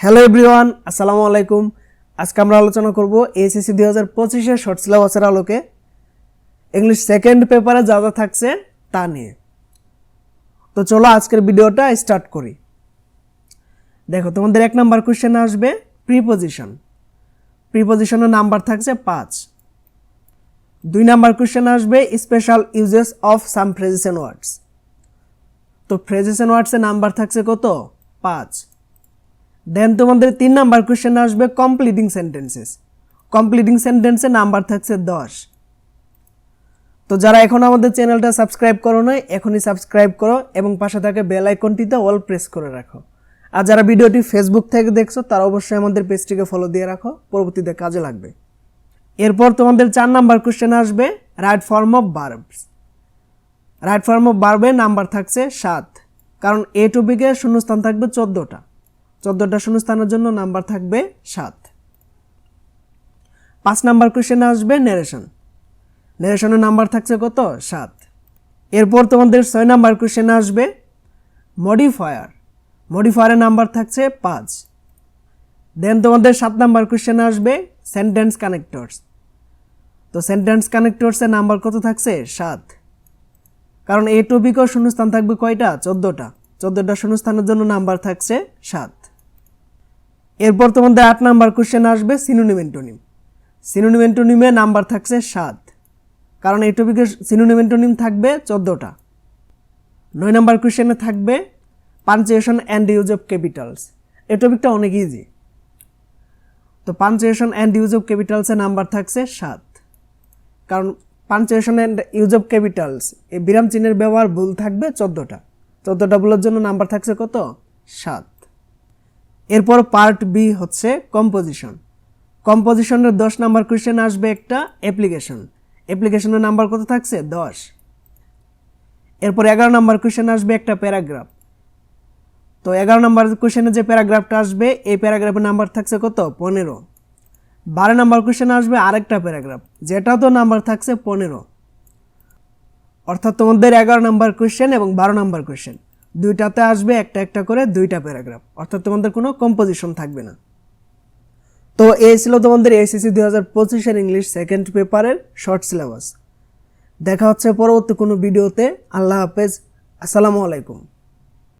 Hello everyone, আসসালামু আলাইকুম। আজকে আমরা আলোচনা করব এইচএসসি 2025 এর শর্ট সিলেবাসের আলোকে ইংলিশ সেকেন্ড পেপারে যা যা থাকছে তা নিয়ে। তো চলো আজকের ভিডিওটা স্টার্ট করি। দেখো, তোমাদের 1 নাম্বার কোশ্চেন আসবে প্রিপজিশন। প্রিপজিশনের নাম্বার থাকছে 5। 2 নাম্বার কোশ্চেন আসবে special uses of some phrases and words. তো ফ্রেজেস এন্ড ওয়ার্ডসের নাম্বার থাকছে কত? 5। দেন তোমাদের 3 নাম্বার কোশ্চেন আসবে কমপ্লিটিং সেন্টেন্সেস। কমপ্লিটিং সেন্টেন্সের নাম্বার থাকছে 10। তো যারা এখন আমাদের চ্যানেলটা সাবস্ক্রাইব করো নাই, এখনই সাবস্ক্রাইব করো এবং পাশে থাকা বেল আইকনটিতে অল প্রেস করে রাখো। আর যারা ভিডিওটি ফেসবুক থেকে দেখছো তারা অবশ্যই আমাদের পেজটিকে ফলো দিয়ে রাখো, পরবর্তীতে কাজে লাগবে। এরপর তোমাদের 4 নাম্বার কোশ্চেন আসবে right form of verbs. Right form of ভার্বের নাম্বার থাকছে 7, কারণ এই টপিকে শূন্যস্থান থাকবে 14টা। 14টা শূন্যস্থানের জন্য নাম্বার থাকবে 7। 5 নাম্বার কোশ্চেন আসবে ন্যারেশন। ন্যারেশনের নাম্বার থাকছে কত? 7। এরপর তোমাদের 6 নাম্বার কোশ্চেন আসবে মডিফায়ার। মডিফায়ারের নাম্বার থাকছে 5। দেন তোমাদের 7 নাম্বার কোশ্চেন আসবে সেন্টেন্স কানেক্টরস। তো সেন্টেন্স কানেক্টরসের নাম্বার কত থাকছে? 7, কারণ এই টপিকেও শূন্যস্থান থাকবে কয়টা? 14টা। 14টা শূন্যস্থানের জন্য নাম্বার থাকছে 7। এরপর তোমাদের 8 নাম্বার কোশ্চেন আসবে সিনোনিম অ্যান্টোনিম। সিনোনিম অ্যান্টোনিমে নাম্বার থাকছে 7, কারণ এই টপিকে সিনোনিম অ্যান্টোনিম থাকবে 14টা। 9 নাম্বার কোশ্চেনে থাকবে punctuation and use of capitals. এই টপিকটা অনেক ইজি। তো পাঞ্চুয়েশন অ্যান্ড ইউজ অফ ক্যাপিটালসের নাম্বার থাকছে 7, কারণ punctuation and use of capitals এই বিরাম চিহ্নের ব্যবহার ভুল থাকবে 14টা। 14টা ভুলের জন্য নাম্বার থাকছে কত? 7। এরপর পার্ট বি হচ্ছে কম্পোজিশন। কম্পোজিশনের 10 নাম্বার কোশ্চেন আসবে একটা অ্যাপ্লিকেশন। অ্যাপ্লিকেশনের নাম্বার কত থাকছে? 10। এরপর 11 নাম্বার কোশ্চেন আসবে একটা প্যারাগ্রাফ। তো 11 নাম্বার কোশ্চেনে যে প্যারাগ্রাফটা আসবে এই প্যারাগ্রাফের নাম্বার থাকছে কত? 15। 12 নাম্বার কোশ্চেন আসবে আরেকটা প্যারাগ্রাফ, যেটাও তো নাম্বার থাকছে 15। অর্থাৎ তোমাদের 11 নাম্বার কোশ্চেন এবং 12 নাম্বার কোশ্চেন দুইটাতে আসবে একটা একটা করে 2টা প্যারাগ্রাফ, অর্থাৎ তোমাদের কোনো কম্পোজিশন থাকবে না। তো এই ছিল তোমাদের এইচএসসি 2025 এর ইংলিশ সেকেন্ড পেপারের শর্ট সিলেবাস। দেখা হচ্ছে পরবর্তী কোনো ভিডিওতে। আল্লাহ হাফেজ, আসসালামু আলাইকুম।